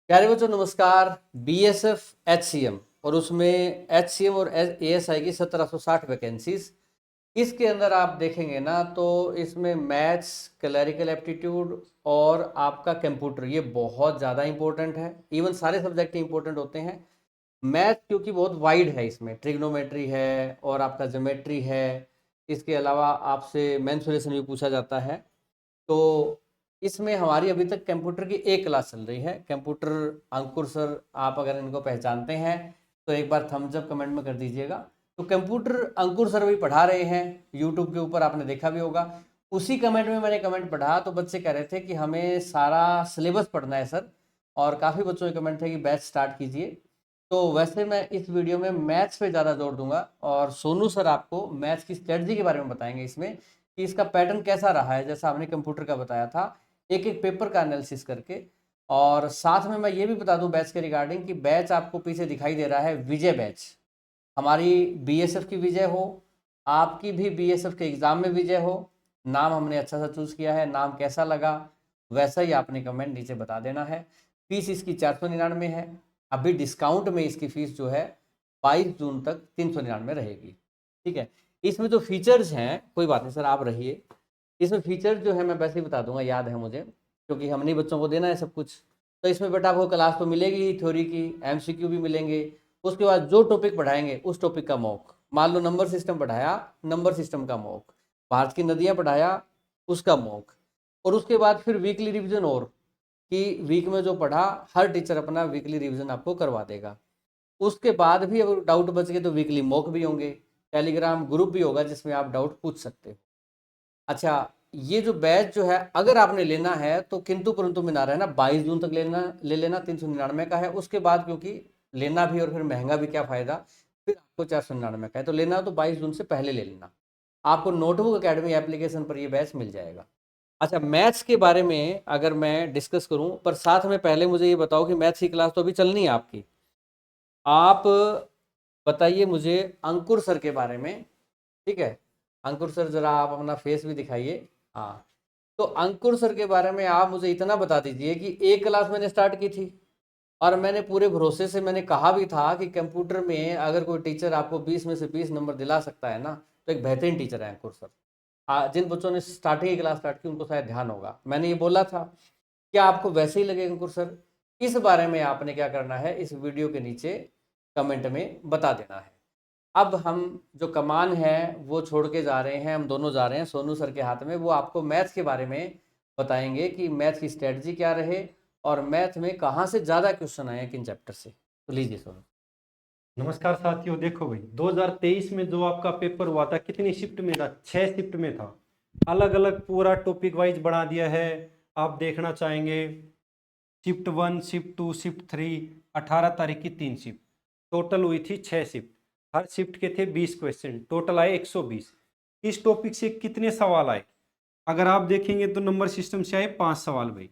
प्यारे बच्चों नमस्कार। बीएसएफ एचसीएम और उसमें एचसीएम और एएसआई की 1760 वैकेंसीज। इसके अंदर आप देखेंगे ना तो इसमें मैथ्स, क्लरिकल एप्टीट्यूड और आपका कंप्यूटर ये बहुत ज़्यादा इंपॉर्टेंट है। इवन सारे सब्जेक्ट इंपॉर्टेंट होते हैं। मैथ क्योंकि बहुत वाइड है, इसमें ट्रिग्नोमेट्री है और आपका ज्योमेट्री है। इसके अलावा आपसे मेंसुरेशन भी पूछा जाता है। तो इसमें हमारी अभी तक कंप्यूटर की एक क्लास चल रही है। कंप्यूटर अंकुर सर, आप अगर इनको पहचानते हैं तो एक बार थम्स अप कमेंट में कर दीजिएगा। तो कंप्यूटर अंकुर सर भी पढ़ा रहे हैं, यूट्यूब के ऊपर आपने देखा भी होगा। उसी कमेंट में मैंने कमेंट पढ़ा तो बच्चे कह रहे थे कि हमें सारा सिलेबस पढ़ना है सर, और काफ़ी बच्चों के कमेंट थे कि बैच स्टार्ट कीजिए। तो वैसे मैं इस वीडियो में मैथ्स पे ज़्यादा जोर दूंगा और सोनू सर आपको मैथ्स की स्ट्रेटजी के बारे में बताएंगे इसमें कि इसका पैटर्न कैसा रहा है, जैसा हमने कंप्यूटर का बताया था, एक एक पेपर का एनालिसिस करके। और साथ में मैं ये भी बता दूं बैच के रिगार्डिंग कि बैच आपको पीछे दिखाई दे रहा है विजय बैच। हमारी बीएसएफ की विजय हो, आपकी भी बीएसएफ के एग्ज़ाम में विजय हो। नाम हमने अच्छा सा चूज़ किया है, नाम कैसा लगा वैसा ही आपने कमेंट नीचे बता देना है। फीस इसकी 499 है। अभी डिस्काउंट में इसकी फ़ीस जो है 22 जून तक 399 रहेगी। ठीक है। इसमें जो फीचर्स हैं, कोई बात नहीं सर आप रहिए, इसमें फीचर्स जो है मैं वैसे ही बता दूंगा, याद है मुझे क्योंकि हमने बच्चों को देना है सब कुछ। तो इसमें बेटा आपको क्लास तो मिलेगी ही, थ्योरी की एमसीक्यू भी मिलेंगे। उसके बाद जो टॉपिक पढ़ाएंगे उस टॉपिक का मॉक, मान लो नंबर सिस्टम पढ़ाया, नंबर सिस्टम का मॉक, भारत की नदियाँ पढ़ाया उसका मॉक। और उसके बाद फिर वीकली रिविजन, और कि वीक में जो पढ़ा हर टीचर अपना वीकली रिविजन आपको करवा देगा। उसके बाद भी अगर डाउट बच गए तो वीकली मॉक भी होंगे, टेलीग्राम ग्रुप भी होगा जिसमें आप डाउट पूछ सकते हो। अच्छा, ये जो बैच जो है अगर आपने लेना है तो किंतु परंतु में ना रहना, 22 जून तक लेना ले लेना, 399 का है। उसके बाद क्योंकि लेना भी और फिर महंगा भी क्या फ़ायदा, फिर आपको 499 का है। तो लेना तो 22 जून से पहले ले लेना। आपको नोटबुक अकेडमी एप्लीकेशन पर ये बैच मिल जाएगा। अच्छा, मैथ्स के बारे में अगर मैं डिस्कस करूं, पर साथ में पहले मुझे ये बताओ कि मैथ्स की क्लास तो अभी चलनी है आपकी। आप बताइए मुझे अंकुर सर के बारे में। ठीक है, अंकुर सर जरा आप अपना फेस भी दिखाइए। हाँ, तो अंकुर सर के बारे में आप मुझे इतना बता दीजिए कि एक क्लास मैंने स्टार्ट की थी और मैंने पूरे भरोसे से मैंने कहा भी था कि कंप्यूटर में अगर कोई टीचर आपको 20 में से 20 नंबर दिला सकता है ना तो एक बेहतरीन टीचर है अंकुर सर। जिन बच्चों ने स्टार्टिंग की क्लास स्टार्ट की उनको शायद ध्यान होगा, मैंने ये बोला था। क्या आपको वैसे ही लगे अंकुर सर? इस बारे में आपने क्या करना है, इस वीडियो के नीचे कमेंट में बता देना है। अब हम जो कमान है वो छोड़ के जा रहे हैं, हम दोनों जा रहे हैं सोनू सर के हाथ में। वो आपको मैथ्स के बारे में बताएंगे कि मैथ की स्ट्रेटजी क्या रहे और मैथ में कहाँ से ज़्यादा क्वेश्चन आए हैं किन चैप्टर से। तो लीजिए सोनू। नमस्कार साथियों। देखो भाई, 2023 में जो आपका पेपर हुआ था कितनी शिफ्ट में था? 6 शिफ्ट में था। अलग अलग पूरा टॉपिक वाइज बढ़ा दिया है। आप देखना चाहेंगे शिफ्ट 1, शिफ्ट 2, शिफ्ट 3, 18 तारीख की 3 शिफ्ट टोटल हुई थी। 6 शिफ्ट, हर शिफ्ट के थे 20 क्वेश्चन, टोटल आए 120। इस टॉपिक से कितने सवाल आए? अगर आप देखेंगे तो नंबर सिस्टम से आए 5 सवाल भाई।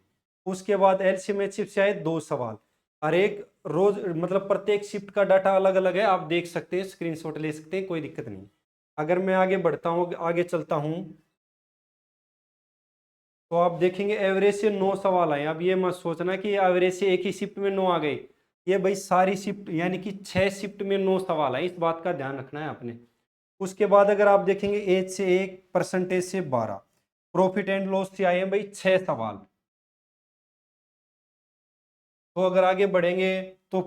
उसके बाद एलसीएम एचसीएफ से आए 2 सवाल। हर एक रोज मतलब प्रत्येक शिफ्ट का डाटा अलग अलग है, आप देख सकते हैं, स्क्रीनशॉट ले सकते हैं, कोई दिक्कत नहीं। अगर मैं आगे बढ़ता हूँ, आगे चलता हूँ, तो आप देखेंगे एवरेज से 9 सवाल आए। अब ये मत सोचना कि एवरेज से एक ही शिफ्ट में 9 आ गए। ये भाई सारी शिफ्ट यानी कि 6 शिफ्ट में 9 सवाल आए, इस बात का ध्यान रखना है आपने। उसके बाद अगर आप देखेंगे एज से 1, परसेंटेज से 12, प्रॉफिट एंड लॉस से आए हैं भाई 6 सवाल। तो अगर आगे बढ़ेंगे तो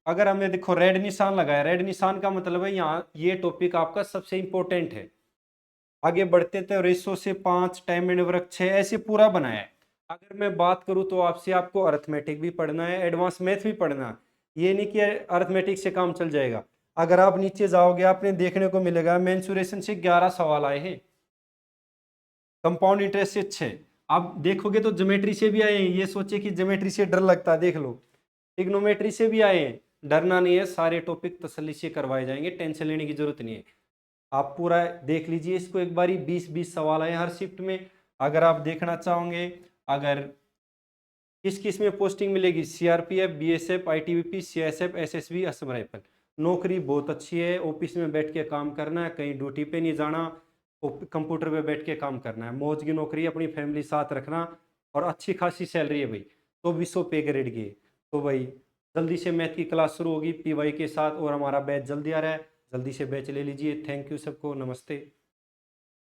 अगर हमने देखो रेड निशान लगाया, रेड निशान का मतलब है यहाँ ये टॉपिक आपका सबसे इंपॉर्टेंट है। आगे बढ़ते थे रेशो से 5, टाइम एंड वर्क 6, ऐसे पूरा बनाया है। अगर मैं बात करूँ तो आपसे आपको अर्थमेटिक भी पढ़ना है, एडवांस मैथ भी पढ़ना है। ये नहीं कि अर्थमेटिक से काम चल जाएगा। अगर आप नीचे जाओगे आपने देखने को मिलेगा मेंसुरेशन से 11 सवाल आए हैं, कंपाउंड इंटरेस्ट से 6। आप देखोगे तो ज्योमेट्री से भी आए हैं। ये सोचे कि ज्योमेट्री से डर लगता है, देख लो ट्रिग्नोमेट्री से भी आए हैं। डरना नहीं है, सारे टॉपिक तसल्ली से करवाए जाएंगे, टेंशन लेने की जरूरत नहीं है। आप पूरा देख लीजिए इसको एक बारी। 20-20 सवाल आए हर शिफ्ट में। अगर आप देखना चाहोगे अगर किस किस में पोस्टिंग मिलेगी, CRPF, BSF, ITBP, CSF, SSB, Assam rifle. नौकरी बहुत अच्छी है, ऑफिस में बैठ के काम करना है, कहीं ड्यूटी पे नहीं जाना, कंप्यूटर पे बैठ के काम करना है। मौज की नौकरी, अपनी फैमिली साथ रखना और अच्छी खासी सैलरी है भाई। 2400 पे ग्रेड की है। तो भाई जल्दी से मैथ की क्लास शुरू होगी पीवाई के साथ, और हमारा बैच जल्दी आ रहा है, जल्दी से बैच ले लीजिए। थैंक यू सबको, नमस्ते।